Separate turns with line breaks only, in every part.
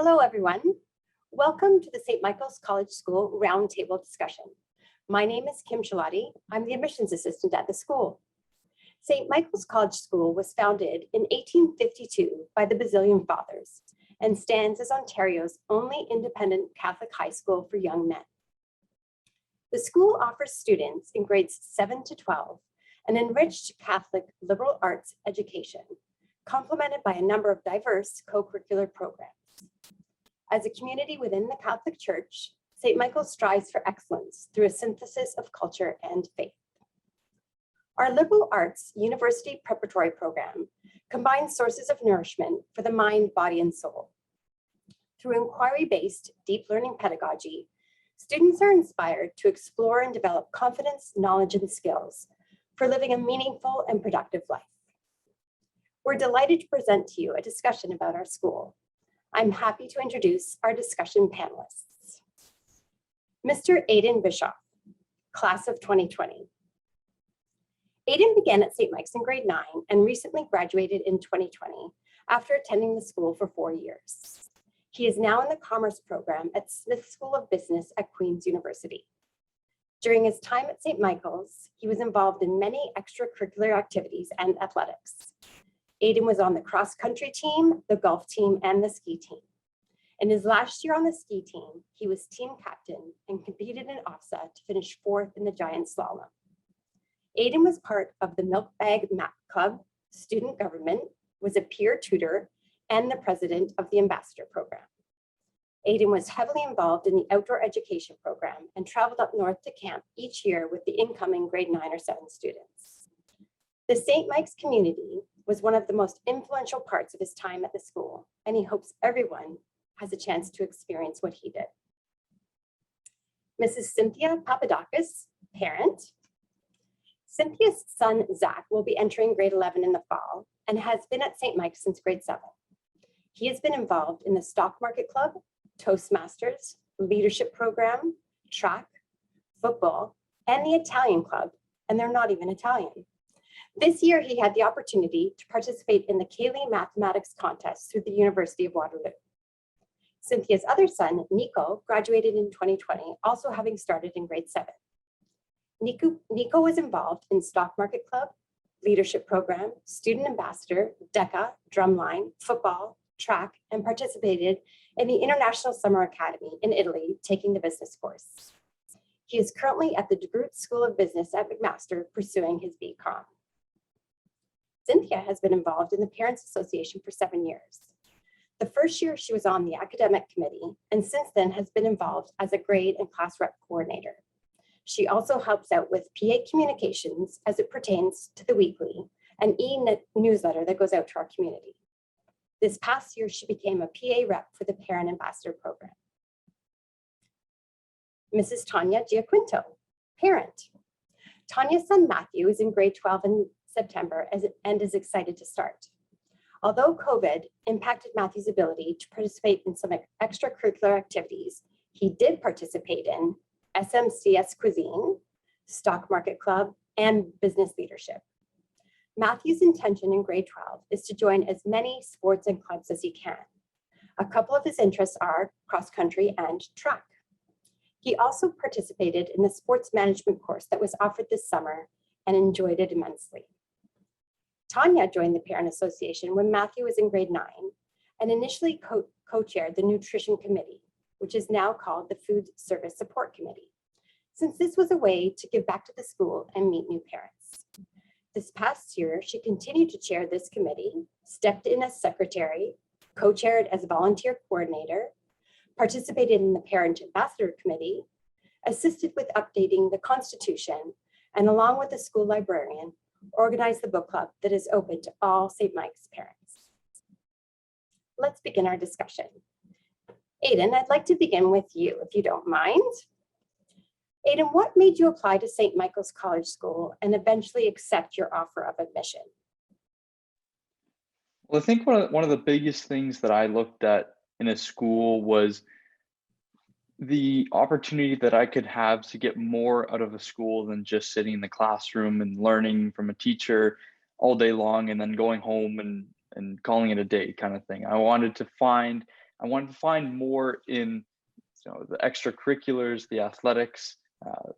Hello, everyone. Welcome to the St. Michael's College School Roundtable discussion. My name is Kim Shalati. I'm the admissions assistant at the school. St. Michael's College School was founded in 1852 by the Basilian Fathers and stands as Ontario's only independent Catholic high school for young men. The school offers students in grades 7 to 12 an enriched Catholic liberal arts education, complemented by a number of diverse co-curricular programs. As a community within the Catholic Church, St. Michael's strives for excellence through a synthesis of culture and faith. Our liberal arts university preparatory program combines sources of nourishment for the mind, body, and soul. Through inquiry-based deep learning pedagogy, students are inspired to explore and develop confidence, knowledge, and skills for living a meaningful and productive life. We're delighted to present to you a discussion about our school. I'm happy to introduce our discussion panelists. Mr. Aidan Bischoff, class of 2020. Aidan began at St. Mike's in grade 9 and recently graduated in 2020 after attending the school for 4 years. He is now in the Commerce program at Smith School of Business at Queen's University. During his time at St. Michael's, he was involved in many extracurricular activities and athletics. Aidan was on the cross-country team, the golf team, and the ski team. In his last year on the ski team, he was team captain and competed in OFSA to finish 4th in the giant slalom. Aidan was part of the Milk Bag Map Club, student government, was a peer tutor, and the president of the Ambassador Program. Aidan was heavily involved in the outdoor education program and traveled up north to camp each year with the incoming grade 9 or 7 students. The St. Mike's community was one of the most influential parts of his time at the school, and he hopes everyone has a chance to experience what he did. Mrs. Cynthia Papadakis, parent. Cynthia's son, Zach, will be entering grade 11 in the fall and has been at St. Mike's since grade 7. He has been involved in the Stock Market Club, Toastmasters, Leadership Program, track, football, and the Italian Club, and they're not even Italian. This year, he had the opportunity to participate in the Cayley Mathematics Contest through the University of Waterloo. Cynthia's other son, Nico, graduated in 2020, also having started in grade 7. Nico was involved in Stock Market Club, Leadership Program, Student Ambassador, DECA, Drumline, football, track, and participated in the International Summer Academy in Italy, taking the business course. He is currently at the DeGroote School of Business at McMaster, pursuing his BCom. Cynthia has been involved in the Parents Association for 7 years. The first year she was on the academic committee, and since then has been involved as a grade and class rep coordinator. She also helps out with PA communications as it pertains to the weekly and e-newsletter that goes out to our community. This past year, she became a PA rep for the Parent Ambassador Program. Mrs. Tanya Giaquinto, parent. Tanya's son Matthew is in grade 12 in September and is excited to start. Although COVID impacted Matthew's ability to participate in some extracurricular activities, he did participate in SMCS Cuisine, Stock Market Club, and Business Leadership. Matthew's intention in grade 12 is to join as many sports and clubs as he can. A couple of his interests are cross-country and track. He also participated in the sports management course that was offered this summer and enjoyed it immensely. Tanya joined the Parent Association when Matthew was in grade 9 and initially co-chaired the Nutrition Committee, which is now called the Food Service Support Committee, since this was a way to give back to the school and meet new parents. This past year, she continued to chair this committee, stepped in as secretary, co-chaired as volunteer coordinator, participated in the Parent Ambassador Committee, assisted with updating the Constitution, and along with the school librarian, organized the book club that is open to all St. Mike's parents. Let's begin our discussion. Aidan, I'd like to begin with you, if you don't mind. Aidan, what made you apply to St. Michael's College School and eventually accept your offer of admission?
Well, I think one of the biggest things that I looked at in a school was the opportunity that I could have to get more out of a school than just sitting in the classroom and learning from a teacher all day long and then going home and calling it a day kind of thing. I wanted to find I wanted to find more in the extracurriculars, the athletics,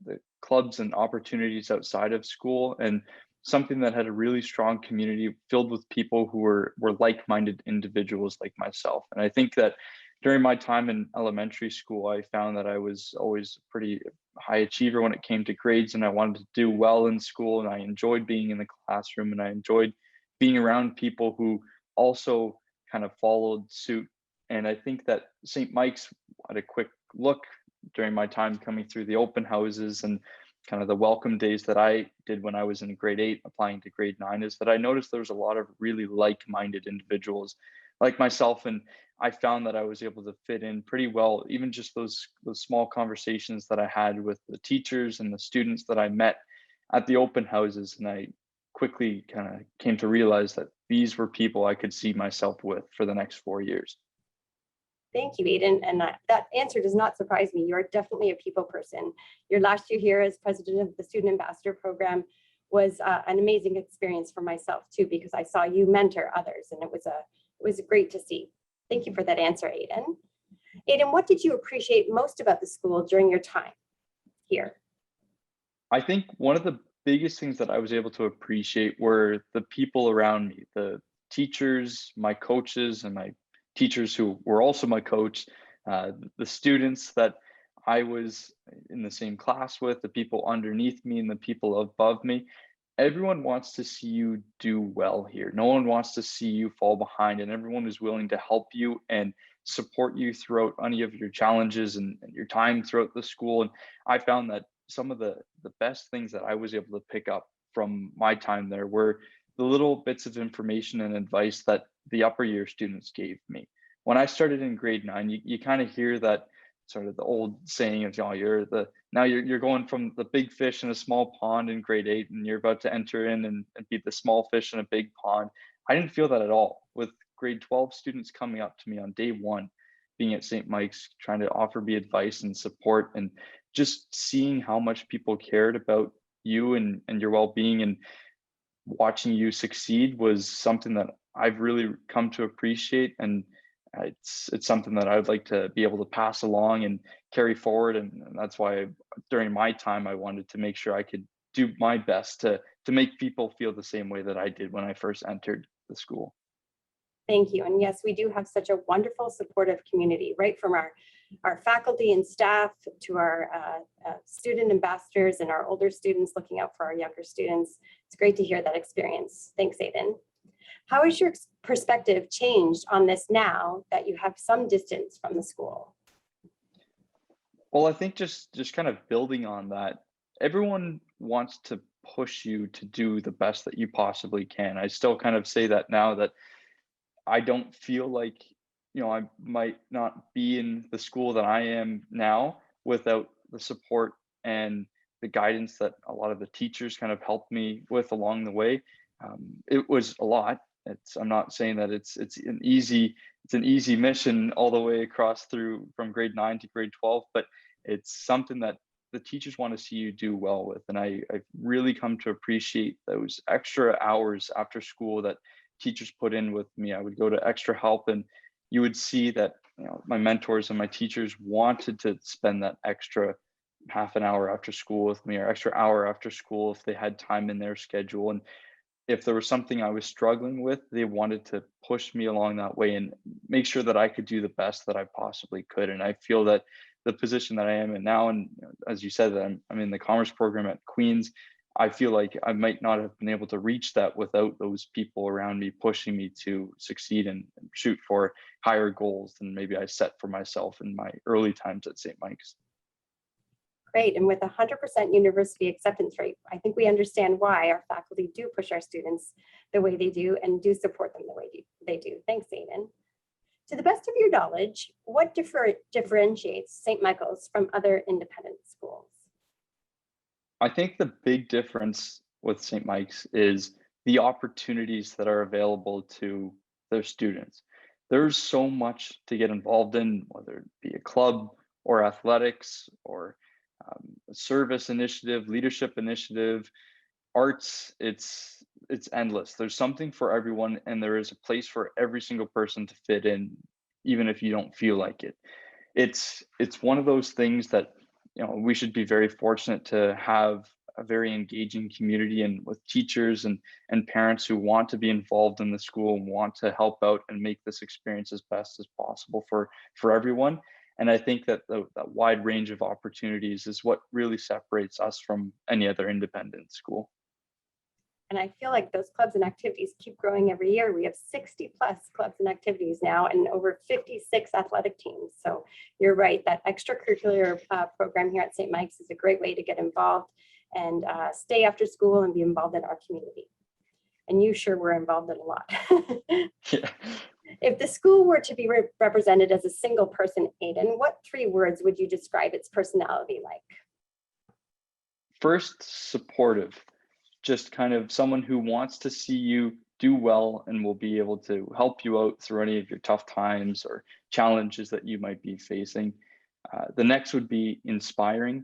the clubs and opportunities outside of school, and something that had a really strong community filled with people who were like-minded individuals like myself. And I think that during my time in elementary school, I found that I was always a pretty high achiever when it came to grades, and I wanted to do well in school, and I enjoyed being in the classroom, and I enjoyed being around people who also kind of followed suit. And I think that St. Mike's, at a quick look during my time coming through the open houses and kind of the welcome days that I did when I was in grade 8 applying to grade 9, is that I noticed there was a lot of really like-minded individuals like myself, and I found that I was able to fit in pretty well, even just those small conversations that I had with the teachers and the students that I met at the open houses. And I quickly kind of came to realize that these were people I could see myself with for the next 4 years.
Thank you, Aiden. And that answer does not surprise me. You're definitely a people person. Your last year here as president of the Student Ambassador Program was an amazing experience for myself too, because I saw you mentor others, and it was great to see. Thank you for that answer, Aiden. Aiden, what did you appreciate most about the school during your time here?
I think one of the biggest things that I was able to appreciate were the people around me, the teachers, my coaches, and my teachers who were also my coach, the students that I was in the same class with, the people underneath me, and the people above me. Everyone wants to see you do well here. No one wants to see you fall behind, and everyone is willing to help you and support you throughout any of your challenges and your time throughout the school. And I found that some of the best things that I was able to pick up from my time there were the little bits of information and advice that the upper year students gave me. When I started in grade 9, you kind of hear that sort of the old saying of, you're going from the big fish in a small pond in grade 8, and you're about to enter in and be the small fish in a big pond. I didn't feel that at all. With grade 12 students coming up to me on day 1, being at St. Mike's, trying to offer me advice and support, and just seeing how much people cared about you and your well-being, and watching you succeed was something that I've really come to appreciate. And it's something that I would like to be able to pass along and carry forward. And that's why during my time, I wanted to make sure I could do my best to make people feel the same way that I did when I first entered the school.
Thank you. And yes, we do have such a wonderful, supportive community, right from our faculty and staff to our student ambassadors and our older students looking out for our younger students. It's great to hear that experience. Thanks, Aiden. How has your perspective changed on this now that you have some distance from the school?
Well, I think just kind of building on that, everyone wants to push you to do the best that you possibly can. I still kind of say that now, that I don't feel like, I might not be in the school that I am now without the support and the guidance that a lot of the teachers kind of helped me with along the way. It was a lot. I'm not saying that it's an easy mission all the way across through from grade 9 to grade 12, but it's something that the teachers want to see you do well with. And I've really come to appreciate those extra hours after school that teachers put in with me. I would go to extra help, and you would see that my mentors and my teachers wanted to spend that extra half an hour after school with me, or extra hour after school if they had time in their schedule. And if there was something I was struggling with, they wanted to push me along that way and make sure that I could do the best that I possibly could. And I feel that the position that I am in now, and as you said, that I'm in the commerce program at Queen's, I feel like I might not have been able to reach that without those people around me pushing me to succeed and shoot for higher goals than maybe I set for myself in my early times at St. Mike's.
Great. And with 100% university acceptance rate, I think we understand why our faculty do push our students the way they do and do support them the way they do. Thanks, Aiden. To the best of your knowledge, what differentiates St. Michael's from other independent schools?
I think the big difference with St. Mike's is the opportunities that are available to their students. There's so much to get involved in, whether it be a club or athletics or a service initiative, leadership initiative, arts. It's endless. There's something for everyone, and there is a place for every single person to fit in even if you don't feel like it. It's one of those things that, we should be very fortunate to have a very engaging community, and with teachers and parents who want to be involved in the school and want to help out and make this experience as best as possible for everyone. And I think that that wide range of opportunities is what really separates us from any other independent school.
And I feel like those clubs and activities keep growing every year. We have 60 plus clubs and activities now and over 56 athletic teams. So you're right, that extracurricular program here at St. Mike's is a great way to get involved and stay after school and be involved in our community. And you sure were involved in a lot.
Yeah.
If the school were to be represented as a single person, Aiden, what 3 words would you describe its personality like?
First, supportive. Just kind of someone who wants to see you do well and will be able to help you out through any of your tough times or challenges that you might be facing. The next would be inspiring.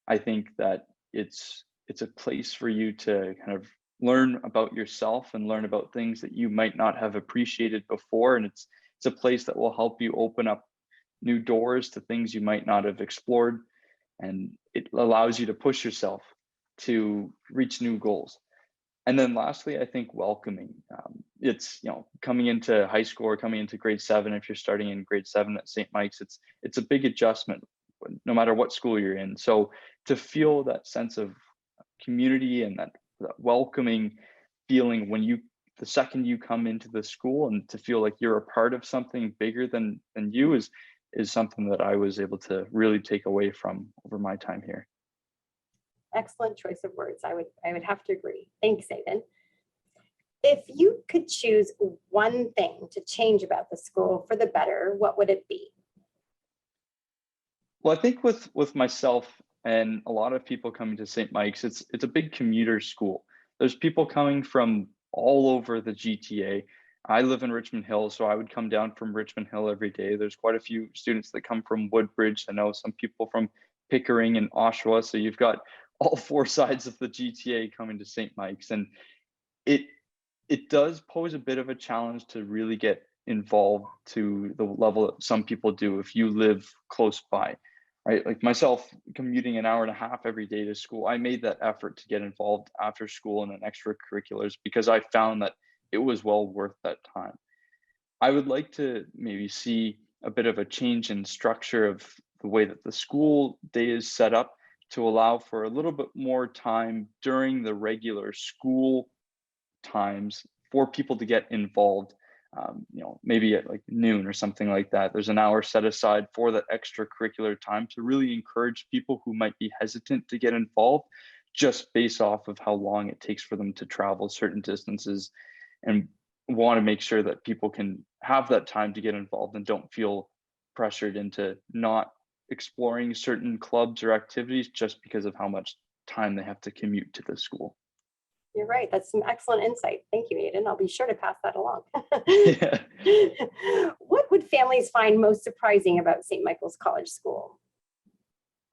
I think that it's a place for you to kind of learn about yourself and learn about things that you might not have appreciated before, and it's a place that will help you open up new doors to things you might not have explored, and it allows you to push yourself to reach new goals. And then lastly, I think welcoming. It's, coming into high school or coming into grade 7, if you're starting in grade 7 at St. Mike's, it's a big adjustment no matter what school you're in. So to feel that sense of community and that welcoming feeling the second you come into the school, and to feel like you're a part of something bigger than you is something that I was able to really take away from over my time here.
Excellent choice of words. I would have to agree. Thanks, Aiden. If you could choose one thing to change about the school for the better, what would it be?
Well, I think with myself and a lot of people coming to St. Mike's, it's a big commuter school. There's people coming from all over the GTA. I live in Richmond Hill, so I would come down from Richmond Hill every day. There's quite a few students that come from Woodbridge. I know some people from Pickering and Oshawa. So you've got all 4 sides of the GTA coming to St. Mike's, and it does pose a bit of a challenge to really get involved to the level that some people do if you live close by, right? Like myself, commuting an hour and a half every day to school, I made that effort to get involved after school and in extracurriculars because I found that it was well worth that time. I would like to maybe see a bit of a change in structure of the way that the school day is set up, to allow for a little bit more time during the regular school times for people to get involved. Maybe at like noon or something like that. There's an hour set aside for that extracurricular time to really encourage people who might be hesitant to get involved, just based off of how long it takes for them to travel certain distances, and want to make sure that people can have that time to get involved and don't feel pressured into not exploring certain clubs or activities just because of how much time they have to commute to the school.
You're right. That's some excellent insight. Thank you, Aiden. I'll be sure to pass that along.
Yeah.
What would families find most surprising about St. Michael's College School?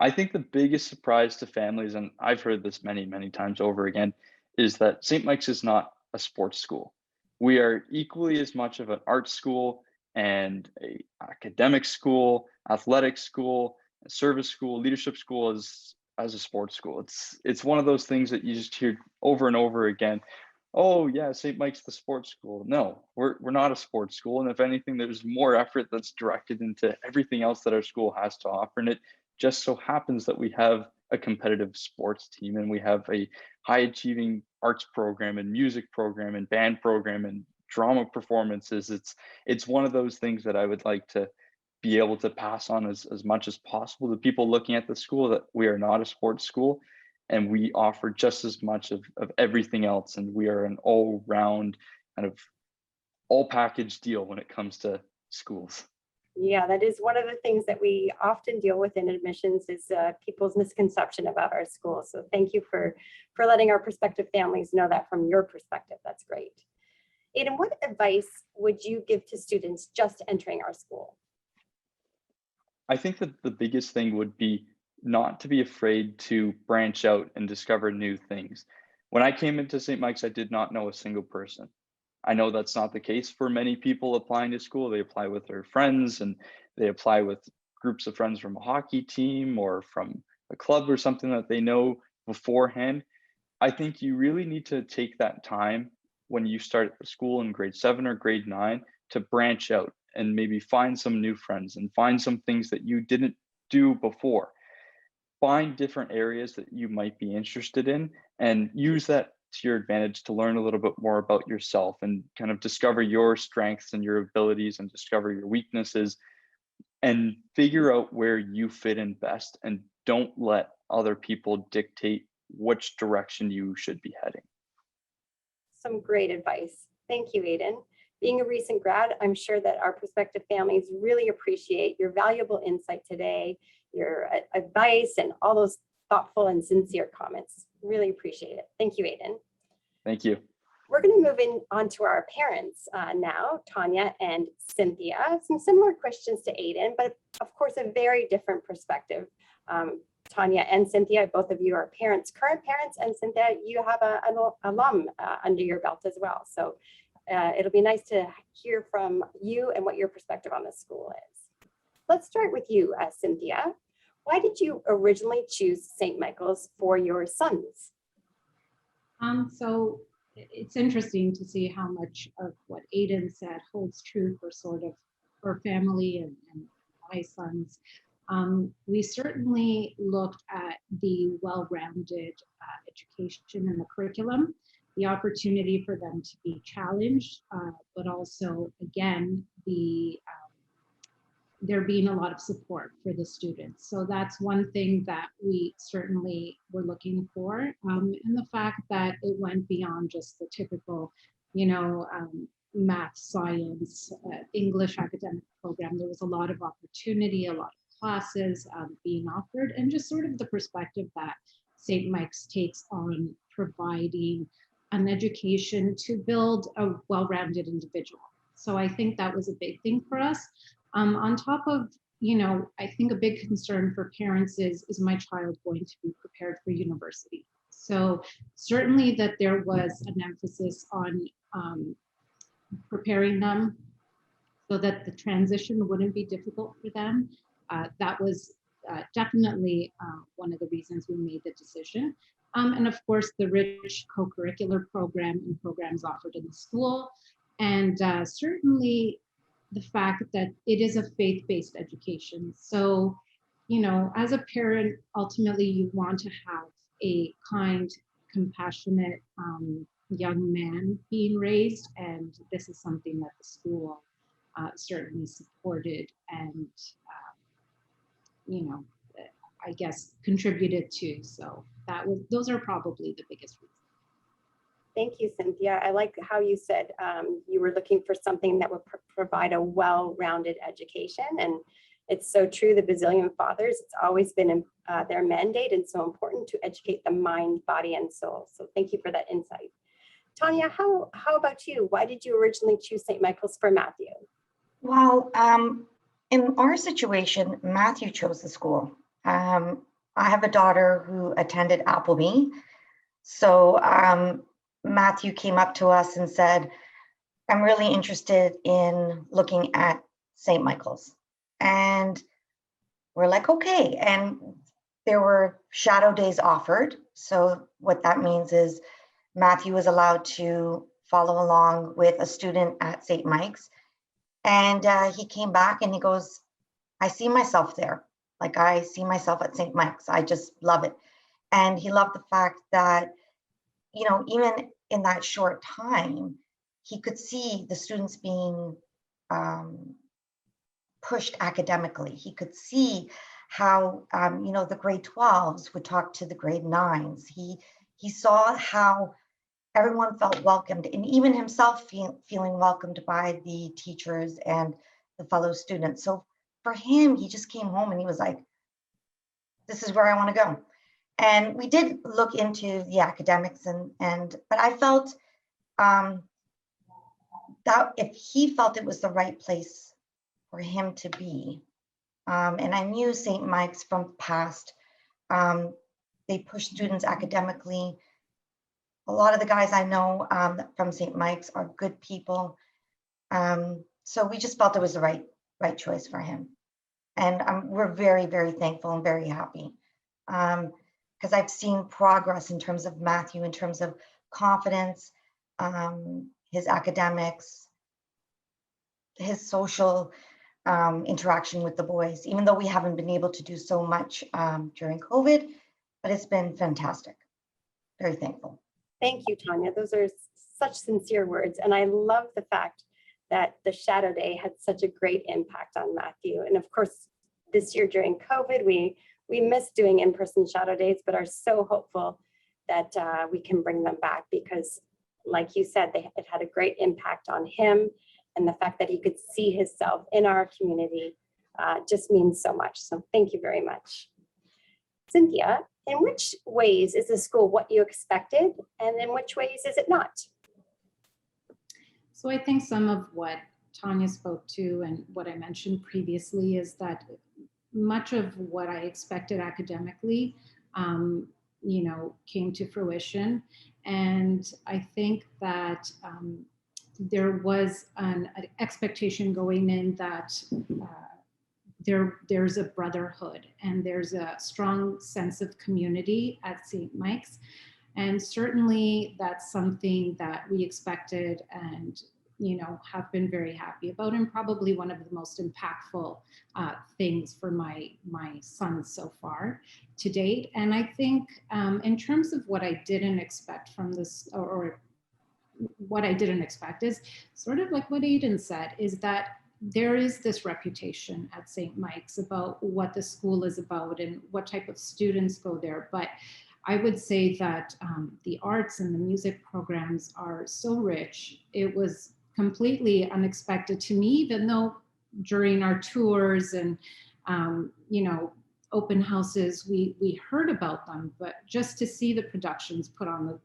I think the biggest surprise to families, and I've heard this many, many times over again, is that St. Mike's is not a sports school. We are equally as much of an art school and a academic school, athletic school, a service school, leadership school as a sports school. It's one of those things that you just hear over and over again. Oh yeah, St. Mike's the sports school. No, we're not a sports school. And if anything, there's more effort that's directed into everything else that our school has to offer. And it just so happens that we have a competitive sports team, and we have a high achieving arts program and music program and band program and drama performances. It's one of those things that I would like to be able to pass on as much as possible to people looking at the school, that we are not a sports school and we offer just as much of everything else. And we are an all round kind of all package deal when it comes to schools.
Yeah, that is one of the things that we often deal with in admissions is people's misconception about our school. So thank you for letting our prospective families know that from your perspective. That's great. Aiden, what advice would you give to students just entering our school?
I think that the biggest thing would be not to be afraid to branch out and discover new things. When I came into St. Mike's, I did not know a single person. I know that's not the case for many people applying to school. They apply with their friends and they apply with groups of friends from a hockey team or from a club or something that they know beforehand. I think you really need to take that time when you start at school in grade 7 or grade 9 to branch out and maybe find some new friends and find some things that you didn't do before. Find different areas that you might be interested in and use that to your advantage to learn a little bit more about yourself and kind of discover your strengths and your abilities and discover your weaknesses and figure out where you fit in best and don't let other people dictate which direction you should be heading.
Some great advice. Thank you, Aiden. Being a recent grad, I'm sure that our prospective families really appreciate your valuable insight today, your advice, and all those thoughtful and sincere comments. Really appreciate it. Thank you, Aiden.
Thank you.
We're going to move on to our parents now, Tanya and Cynthia. Some similar questions to Aiden, but of course, a very different perspective. Tanya and Cynthia, both of you are parents, current parents, and Cynthia, you have an alum under your belt as well. So it'll be nice to hear from you and what your perspective on the school is. Let's start with you, Cynthia. Why did you originally choose St. Michael's for your sons?
So it's interesting to see how much of what Aiden said holds true for sort of for family and my sons. We certainly looked at the well-rounded education and the curriculum, the opportunity for them to be challenged, but also, again, there being a lot of support for the students. So that's one thing that we certainly were looking for. And the fact that it went beyond just the typical, math, science, English academic program. There was a lot of opportunity, a lot of classes being offered, and just sort of the perspective that St. Mike's takes on providing an education to build a well-rounded individual. So I think that was a big thing for us. On top of, I think a big concern for parents is my child going to be prepared for university? So certainly that there was an emphasis on preparing them so that the transition wouldn't be difficult for them. That was definitely one of the reasons we made the decision. And of course, the rich co-curricular program and programs offered in the school. And certainly the fact that it is a faith-based education. So, as a parent, ultimately you want to have a kind, compassionate young man being raised. And this is something that the school certainly supported and, I guess contributed to. So those are probably the biggest reasons.
Thank you, Cynthia. I like how you said you were looking for something that would provide a well-rounded education. And it's so true, the Basilian Fathers, it's always been their mandate and so important to educate the mind, body, and soul. So thank you for that insight. Tanya, how about you? Why did you originally choose St. Michael's for Matthew?
Well, in our situation, Matthew chose the school. I have a daughter who attended Appleby. So Matthew came up to us and said, I'm really interested in looking at St. Michael's. And we're like, okay. And there were shadow days offered. So what that means is Matthew was allowed to follow along with a student at St. Mike's. And he came back and he goes, I see myself there. Like I see myself at St. Mike's. I just love it. And he loved the fact that, even in that short time, he could see the students being pushed academically. He could see how, the grade 12s would talk to the grade 9s. He saw how everyone felt welcomed, and even himself feeling welcomed by the teachers and the fellow students. So for him, he just came home and he was like, this is where I want to go. And we did look into the academics but I felt that if he felt it was the right place for him to be, and I knew St. Mike's from past, they push students academically. A lot of the guys I know from St. Mike's are good people. So we just felt it was the right choice for him. And we're very, very thankful and very happy. Because I've seen progress in terms of Matthew, in terms of confidence, his academics, his social interaction with the boys, even though we haven't been able to do so much during COVID, but it's been fantastic. Very thankful.
Thank you, Tanya. Those are such sincere words. And I love the fact that the Shadow Day had such a great impact on Matthew. And of course, this year during COVID, we missed doing in-person Shadow Days, but are so hopeful that we can bring them back because, like you said, it had a great impact on him. And the fact that he could see himself in our community just means so much. So thank you very much. Cynthia, in which ways is the school what you expected, and in which ways is it not?
So I think some of what Tanya spoke to and what I mentioned previously is that much of what I expected academically, came to fruition. And I think that there was an expectation going in that there's a brotherhood and there's a strong sense of community at St. Mike's. And certainly that's something that we expected and have been very happy about, and probably one of the most impactful things for my sons so far to date. And I think in terms of what I didn't expect from this, or what I didn't expect, is sort of like what Aiden said, is that there is this reputation at St. Mike's about what the school is about and what type of students go there. But I would say that the arts and the music programs are so rich. It was completely unexpected to me, even though during our tours and, open houses, we heard about them, but just to see the productions put on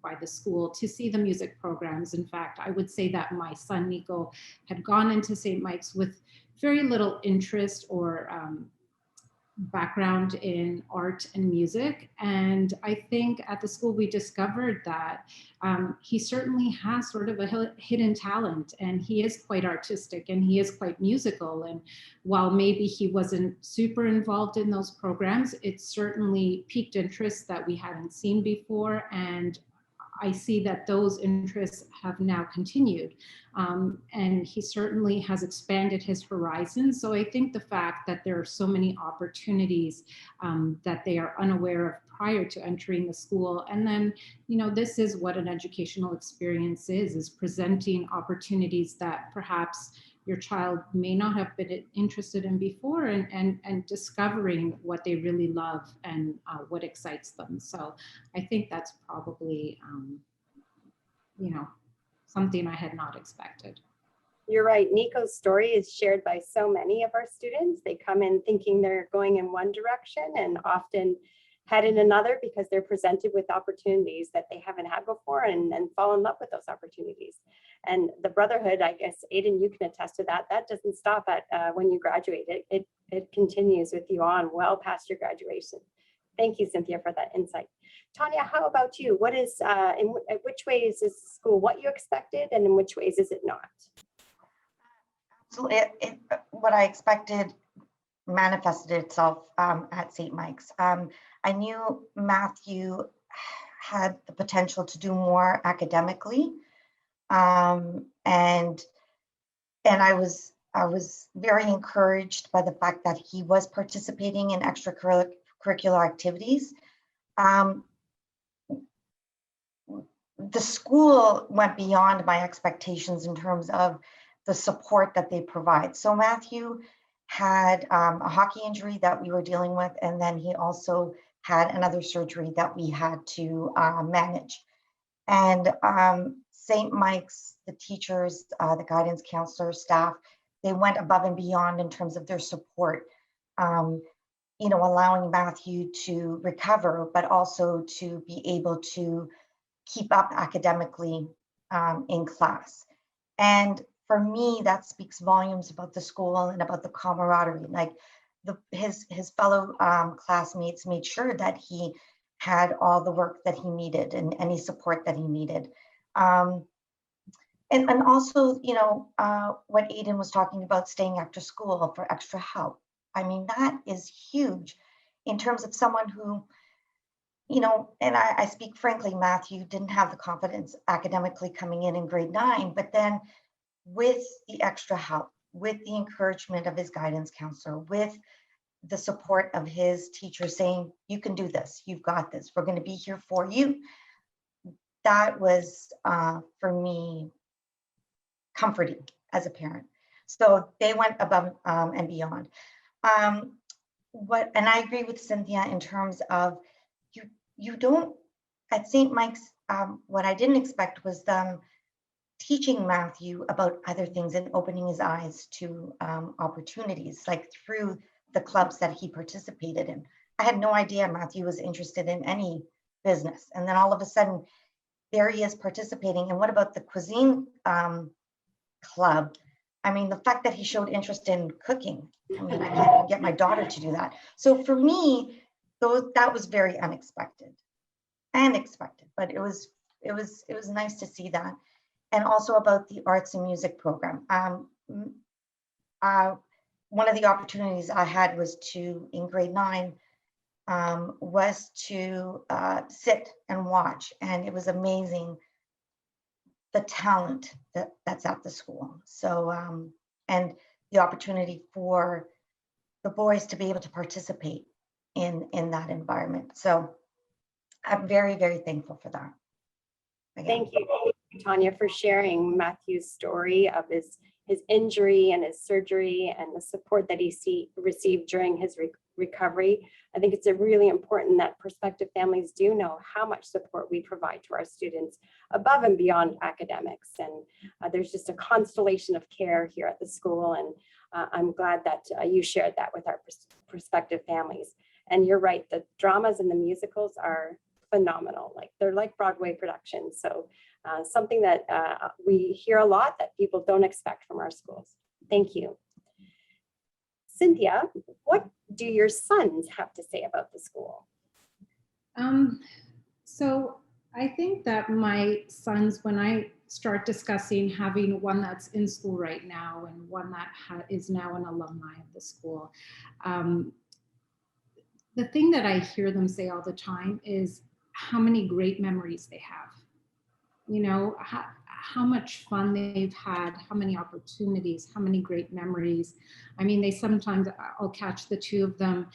by the school, to see the music programs. In fact, I would say that my son Nico had gone into St. Mike's with very little interest or background in art and music. And I think at the school we discovered that he certainly has sort of a hidden talent, and he is quite artistic and he is quite musical. And while maybe he wasn't super involved in those programs, it certainly piqued interest that we hadn't seen before. And I see that those interests have now continued. And he certainly has expanded his horizons. So I think the fact that there are so many opportunities that they are unaware of prior to entering the school. And then, this is what an educational experience is presenting opportunities that perhaps your child may not have been interested in before, and discovering what they really love and what excites them. So I think that's probably, something I had not expected.
You're right. Nico's story is shared by so many of our students. They come in thinking they're going in one direction and often head in another because they're presented with opportunities that they haven't had before, and fall in love with those opportunities. And the brotherhood, I guess, Aiden, you can attest to that. That doesn't stop at when you graduate. It continues with you on well past your graduation. Thank you, Cynthia, for that insight. Tanya, how about you? What is, in which ways is school what you expected, and in which ways is it not?
So what I expected manifested itself at St. Mike's. I knew Matthew had the potential to do more academically, and I was very encouraged by the fact that he was participating in extracurricular activities. The school went beyond my expectations in terms of the support that they provide. So Matthew had a hockey injury that we were dealing with, and then he also had another surgery that we had to manage. And St. Mike's, the teachers, the guidance counselors, staff, they went above and beyond in terms of their support, allowing Matthew to recover, but also to be able to keep up academically in class. And for me, that speaks volumes about the school and about the camaraderie. Like his fellow classmates made sure that he had all the work that he needed and any support that he needed. And also, what Aiden was talking about, staying after school for extra help. I mean, that is huge in terms of someone who, and I speak frankly, Matthew didn't have the confidence academically coming in grade 9, but then with the extra help, with the encouragement of his guidance counselor, with the support of his teacher saying, you can do this, you've got this, we're going to be here for you. That was, for me, comforting as a parent. So they went above and beyond. And I agree with Cynthia in terms of you don't, at St. Mike's, what I didn't expect was them teaching Matthew about other things and opening his eyes to opportunities, like through the clubs that he participated in. I had no idea Matthew was interested in any business. And then all of a sudden, there he is participating. And what about the cuisine club? I mean, the fact that he showed interest in cooking. I mean, I can't even get my daughter to do that. So for me, that was very unexpected and expected, but it was nice to see that. And also about the arts and music program. One of the opportunities I had was in grade 9, was to sit and watch, and it was amazing the talent that's at the school. So, and the opportunity for the boys to be able to participate in that environment. So I'm very, very thankful for that. Again.
Thank you, Tanya, for sharing Matthew's story of his injury and his surgery and the support that he received during his recovery. I think it's really important that prospective families do know how much support we provide to our students above and beyond academics. And there's just a constellation of care here at the school. And I'm glad that you shared that with our prospective families. And you're right, the dramas and the musicals are phenomenal. They're like Broadway productions. So something that we hear a lot that people don't expect from our schools. Thank you. Cynthia, what do your sons have to say about the school?
So I think that my sons, when I start discussing having one that's in school right now and one that is now an alumni of the school, the thing that I hear them say all the time is how many great memories they have. How much fun they've had, how many opportunities, how many great memories. I mean, I'll catch the two of them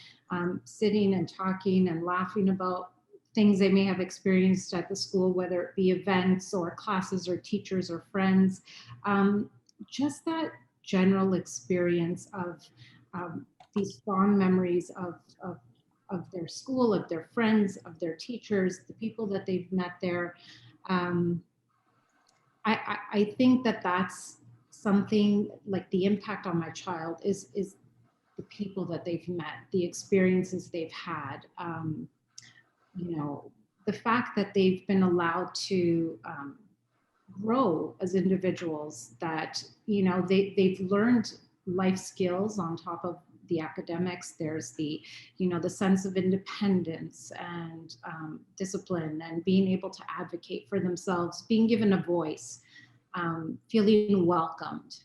sitting and talking and laughing about things they may have experienced at the school, whether it be events or classes or teachers or friends. Just that general experience of these fond memories of their school, of their friends, of their teachers, the people that they've met there. I think that that's something, like the impact on my child is the people that they've met, the experiences they've had, the fact that they've been allowed to grow as individuals, that, they've learned life skills on top of the academics. There's the sense of independence and discipline and being able to advocate for themselves, being given a voice, feeling welcomed,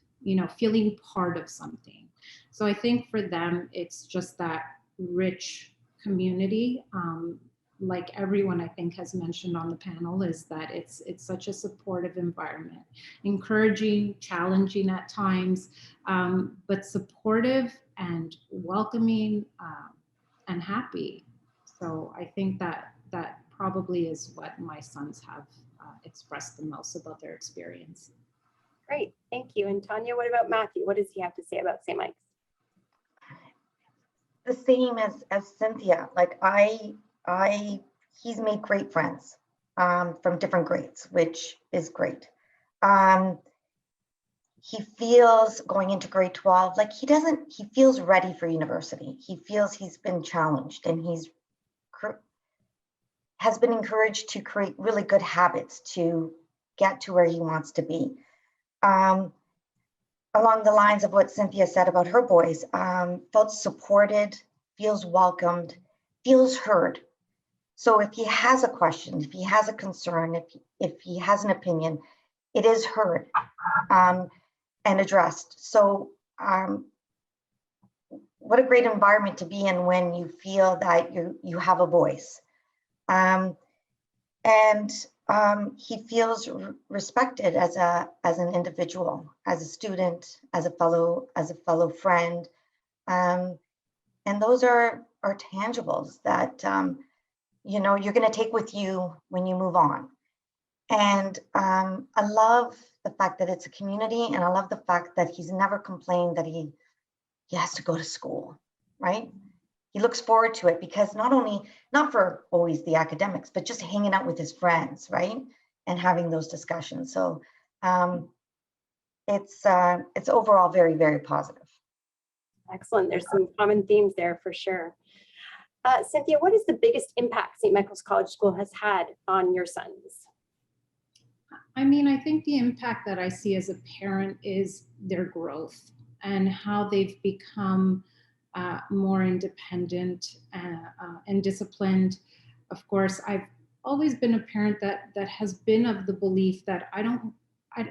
feeling part of something. So I think for them, it's just that rich community. Like everyone I think has mentioned on the panel, is that it's such a supportive environment, encouraging, challenging at times, but supportive and welcoming and happy. So I think that probably is what my sons have expressed the most about their experience.
Great, thank you. And Tanya, what about Matthew? What does he have to say about St. Mike's?
The same as Cynthia. Like he's made great friends from different grades, which is great. He feels going into grade 12, like he feels ready for university. He feels he's been challenged, and has been encouraged to create really good habits to get to where he wants to be. Along the lines of what Cynthia said about her boys, felt supported, feels welcomed, feels heard. So if he has a question, if he has a concern, if he has an opinion, it is heard and addressed. So what a great environment to be in when you feel that you have a voice. He feels respected as an individual, as a student, as a fellow friend, and those are tangibles that you're going to take with you when you move on. And I love the fact that it's a community, and I love the fact that he's never complained that he has to go to school, right? He looks forward to it because not for always the academics, but just hanging out with his friends, right? And having those discussions. So it's overall very, very positive.
Excellent. There's some common themes there for sure. Cynthia, what is the biggest impact St. Michael's College School has had on your sons?
I mean, I think the impact that I see as a parent is their growth and how they've become more independent and disciplined. Of course, I've always been a parent that has been of the belief that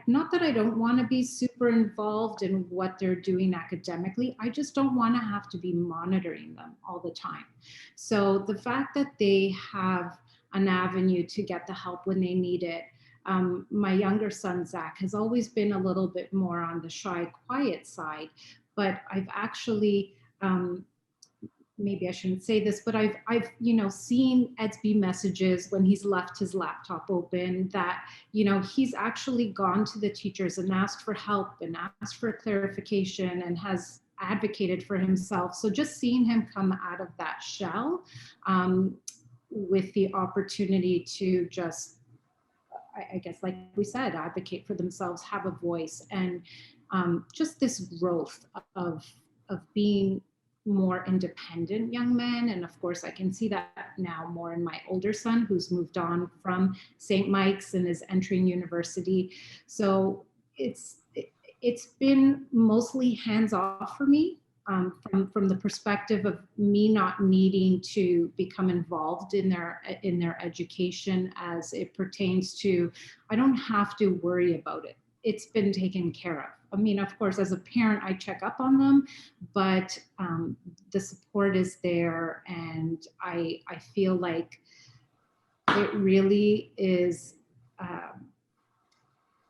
not that I don't want to be super involved in what they're doing academically, I just don't want to have to be monitoring them all the time. So the fact that they have an avenue to get the help when they need it. My younger son, Zach, has always been a little bit more on the shy, quiet side, but I've actually, maybe I shouldn't say this, but I've seen Edsby messages when he's left his laptop open that, he's actually gone to the teachers and asked for help and asked for clarification and has advocated for himself. So just seeing him come out of that shell with the opportunity to just, I guess, like we said, advocate for themselves, have a voice, and just this growth of being more independent young men. And of course, I can see that now more in my older son, who's moved on from St. Mike's and is entering university. So it's been mostly hands off for me. From the perspective of me not needing to become involved in their education as it pertains to, I don't have to worry about it. It's been taken care of. I mean, of course, as a parent, I check up on them, but the support is there, and I feel like it really is.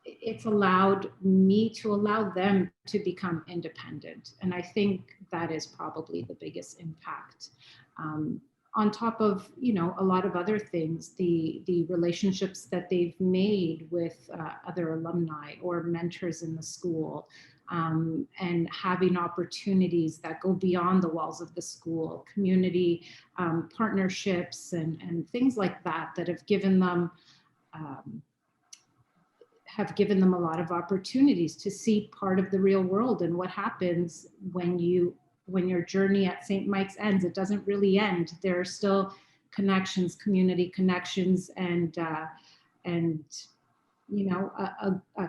It's allowed me to allow them to become independent. And I think that is probably the biggest impact. On top of, a lot of other things, the relationships that they've made with other alumni or mentors in the school, and having opportunities that go beyond the walls of the school, community partnerships and things like that have given them a lot of opportunities to see part of the real world and what happens when your journey at St. Mike's ends. It doesn't really end. There are still connections, community connections, and a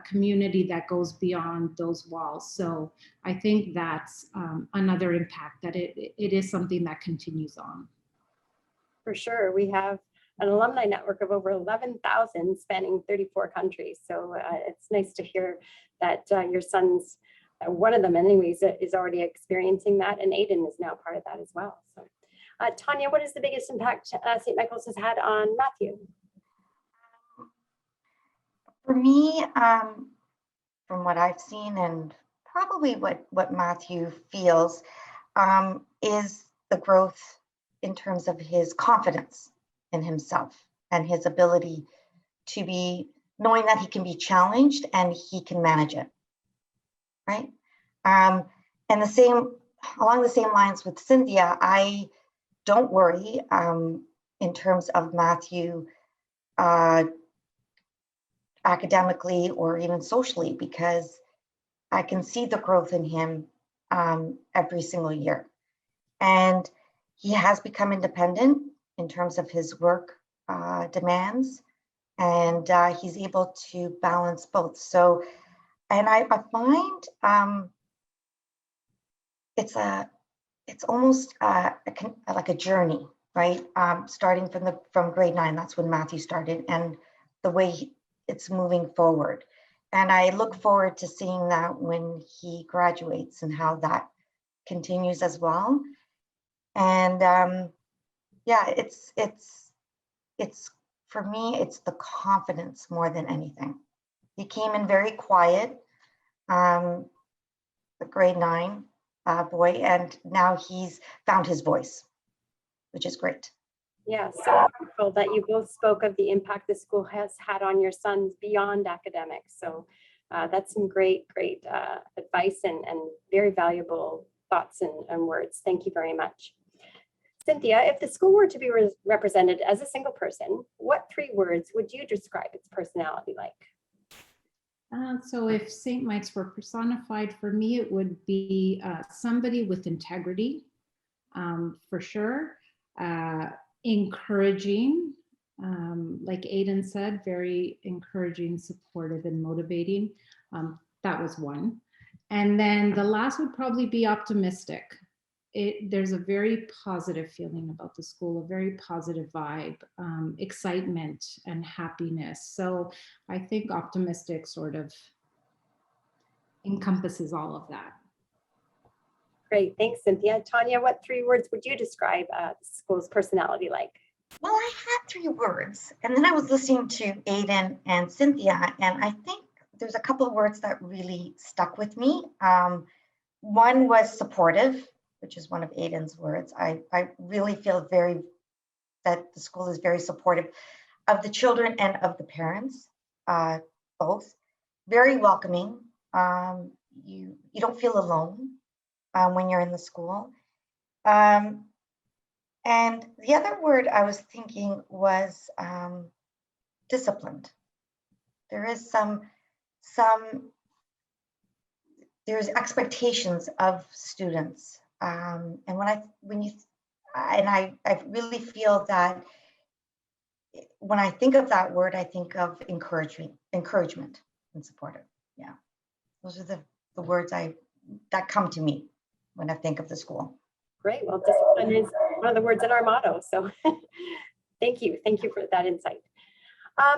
community that goes beyond those walls. So I think that's another impact, that it is something that continues on.
For sure. We have an alumni network of over 11,000 spanning 34 countries. So it's nice to hear that your son's, one of them anyways, is already experiencing that, and Aiden is now part of that as well. So Tanya, what is the biggest impact St. Michael's has had on Matthew?
For me, from what I've seen, and probably what Matthew feels, is the growth in terms of his confidence in himself and his ability to be knowing that he can be challenged and he can manage it, right? And along the same lines with Cynthia, I don't worry in terms of Matthew academically or even socially, because I can see the growth in him every single year. And he has become independent in terms of his work demands, and he's able to balance both. So, and I find it's almost like a journey right? Starting from grade 9, that's when Matthew started, and the way it's moving forward. And I look forward to seeing that when he graduates and how that continues as well. And yeah, it's for me, it's the confidence more than anything. He came in very quiet, the grade 9 boy, and now he's found his voice, which is great.
Yeah, so wonderful that you both spoke of the impact the school has had on your sons beyond academics. So that's some great advice and very valuable thoughts and words. Thank you very much. Cynthia, if the school were to be represented as a single person, what 3 words would you describe its personality like?
So if St. Mike's were personified, for me, it would be somebody with integrity, for sure. Encouraging, like Aiden said, very encouraging, supportive, and motivating. That was one. And then the last would probably be optimistic. There's a very positive feeling about the school, a very positive vibe, excitement and happiness. So I think optimistic sort of encompasses all of that.
Great, thanks, Cynthia. Tanya, what 3 words would you describe the school's personality like?
Well, I had 3 words, and then I was listening to Aiden and Cynthia, and I think there's a couple of words that really stuck with me. One was supportive, which is one of Aiden's words. I really feel that the school is very supportive of the children and of the parents, both. Very welcoming. You don't feel alone when you're in the school. And the other word I was thinking was disciplined. There is there's expectations of students, and I really feel that when I think of that word, I think of encouragement and supportive. Yeah, those are the words that come to me when I think of the school.
Great, well, discipline is one of the words in our motto, so thank you for that insight.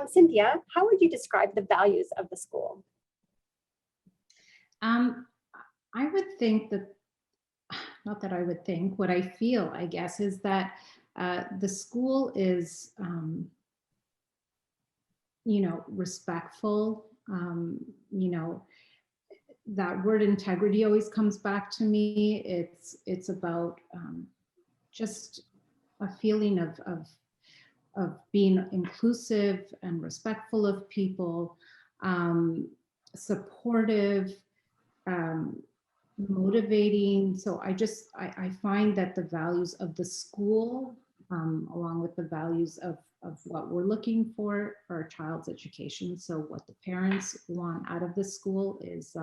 Cynthia, how would you describe the values of the school?
I would think that, not that I would think, what I feel, I guess, is that the school is, respectful. That word integrity always comes back to me. It's about just a feeling of being inclusive and respectful of people, supportive, motivating. So I find that the values of the school, along with the values of what we're looking for our child's education, so what the parents want out of the school is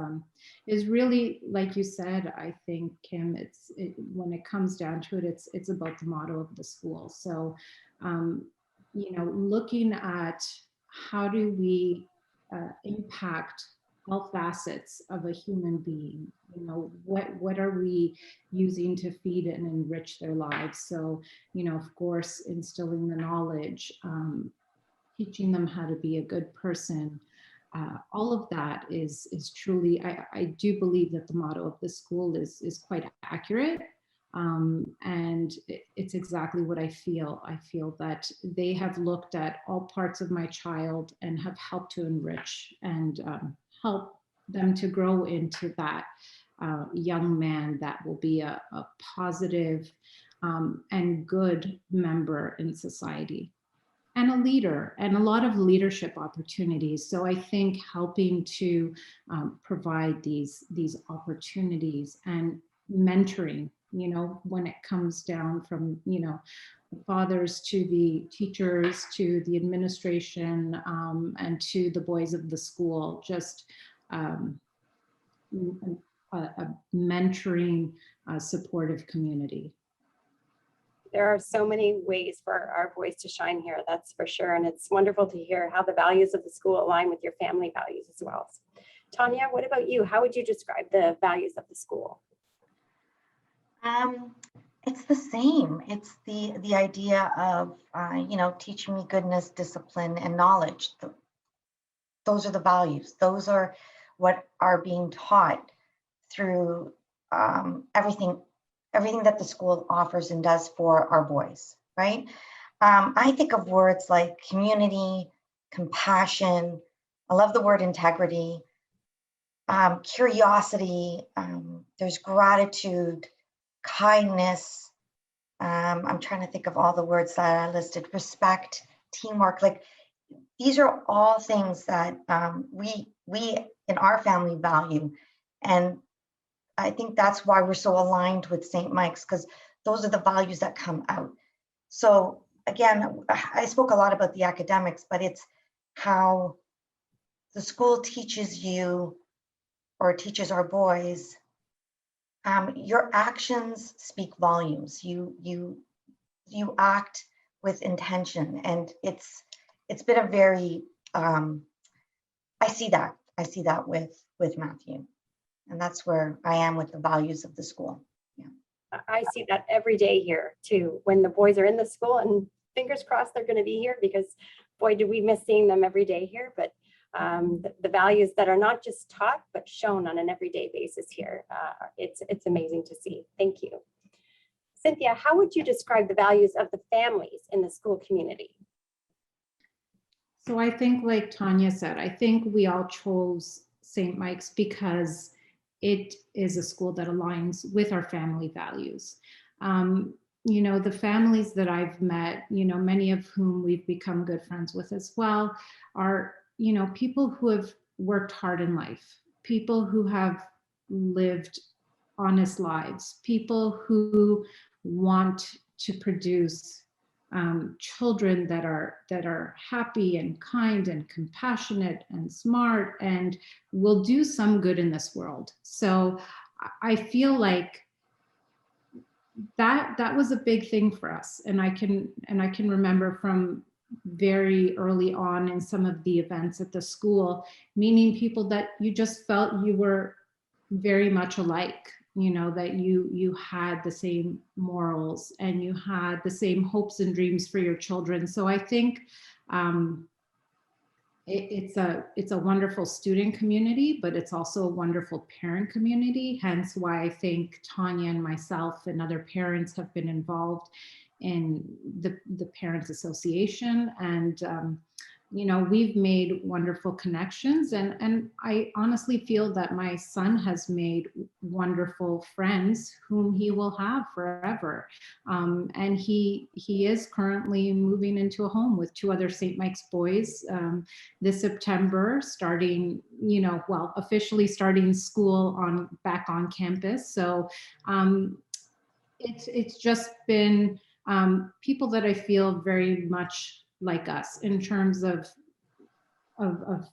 really, like you said, I think, Kim, when it comes down to it, it's about the motto of the school. So looking at how do we impact all facets of a human being, what are we using to feed and enrich their lives? So, of course, instilling the knowledge, teaching them how to be a good person, all of that is truly, I do believe that the motto of the school is quite accurate. And it's exactly what I feel. I feel that they have looked at all parts of my child and have helped to enrich and help them to grow into that young man that will be a positive and good member in society and a leader, and a lot of leadership opportunities. So I think helping to provide these opportunities and mentoring, when it comes down from, the fathers to the teachers, to the administration, and to the boys of the school, just a mentoring, supportive community.
There are so many ways for our voice to shine here, that's for sure. And it's wonderful to hear how the values of the school align with your family values as well. Tanya, what about you? How would you describe the values of the school?
It's the same. It's the idea of, teaching me goodness, discipline, and knowledge. Those are the values. Those are what are being taught through everything that the school offers and does for our boys, right? I think of words like community, compassion. I love the word integrity, curiosity. There's gratitude, kindness. I'm trying to think of all the words that I listed. Respect, teamwork. Like, these are all things that we in our family value, and I think that's why we're so aligned with St. Mike's, because those are the values that come out. So again, I spoke a lot about the academics, but it's how the school teaches you, or teaches our boys. Your actions speak volumes. You act with intention, and it's been a very I see that with Matthew, and that's where I am with the values of the school.
I see that every day here too, when the boys are in the school, and fingers crossed they're going to be here, because boy, do we miss seeing them every day here. But the values that are not just taught, but shown on an everyday basis here, it's amazing to see. Thank you. Cynthia, how would you describe the values of the families in the school community?
So I think, like Tanya said, I think we all chose St. Mike's because it is a school that aligns with our family values. The families that I've met, many of whom we've become good friends with as well, are, people who have worked hard in life, people who have lived honest lives, people who want to produce children that are happy and kind and compassionate and smart and will do some good in this world. So I feel like that was a big thing for us, and I can remember from very early on in some of the events at the school, meeting people that you just felt you were very much alike. That you had the same morals and you had the same hopes and dreams for your children. So I think it's a wonderful student community, but it's also a wonderful parent community. Hence why I think Tanya and myself and other parents have been involved in the Parents Association, and we've made wonderful connections, and I honestly feel that my son has made wonderful friends whom he will have forever. And he is currently moving into a home with 2 other St. Mike's boys this September, starting, officially starting school back on campus. So it's just been people that I feel very much like us in terms of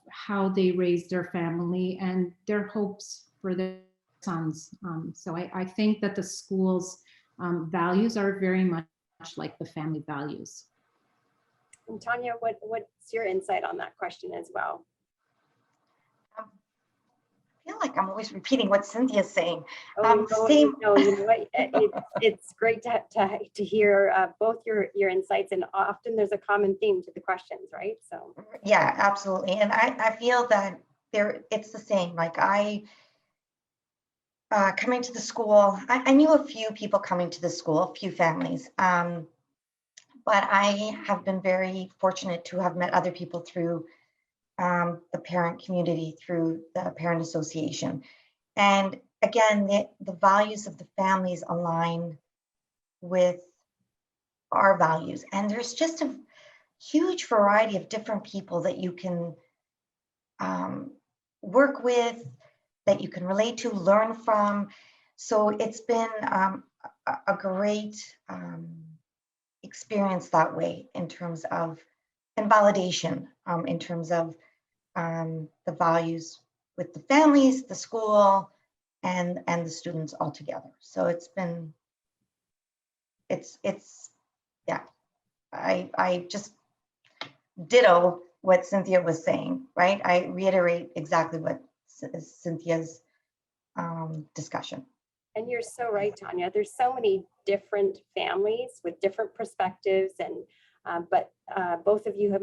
how they raise their family and their hopes for their sons. So I think that the school's values are very much like the family values.
And Tanya, what's your insight on that question as well?
I feel like I'm always repeating what Cynthia's saying.
You know what? It's great to hear both your insights, and often there's a common theme to the questions, right? So
yeah, absolutely. And I feel that it's the same. Like coming to the school, I knew a few people coming to the school, a few families, but I have been very fortunate to have met other people through the parent community, through the Parent Association. And again, the values of the families align with our values. And there's just a huge variety of different people that you can work with, that you can relate to, learn from. So it's been a great experience that way, in terms of, and validation, in terms of the values with the families, the school, and the students all together. So it's yeah, I just ditto what Cynthia was saying, right? I reiterate exactly what Cynthia's discussion.
And you're so right, Tanya. There's so many different families with different perspectives, and but both of you have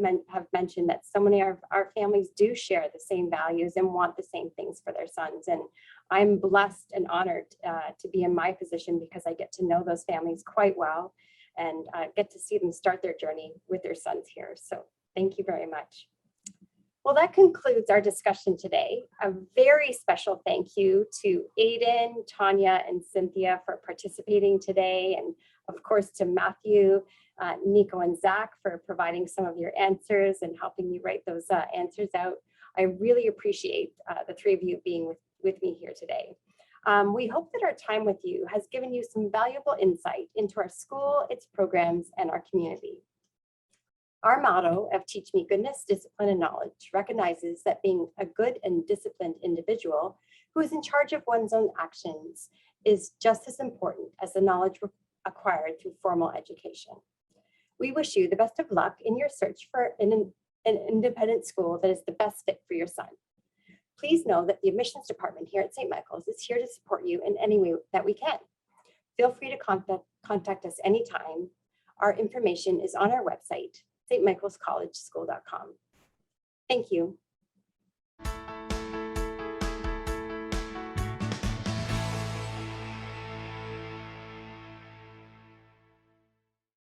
mentioned that so many of our families do share the same values and want the same things for their sons. And I'm blessed and honored to be in my position because I get to know those families quite well and get to see them start their journey with their sons here. So thank you very much. Well, that concludes our discussion today. A very special thank you to Aiden, Tanya, and Cynthia for participating today. And of course to Matthew, Nico, and Zach for providing some of your answers and helping me write those answers out. I really appreciate the three of you being with me here today. We hope that our time with you has given you some valuable insight into our school, its programs, and our community. Our motto of Teach Me Goodness, Discipline, and Knowledge recognizes that being a good and disciplined individual who is in charge of one's own actions is just as important as the knowledge acquired through formal education. We wish you the best of luck in your search for an independent school that is the best fit for your son. Please know that the admissions department here at St. Michael's is here to support you in any way that we can. Feel free to contact us anytime. Our information is on our website, stmichaelscollegeschool.com. Thank you.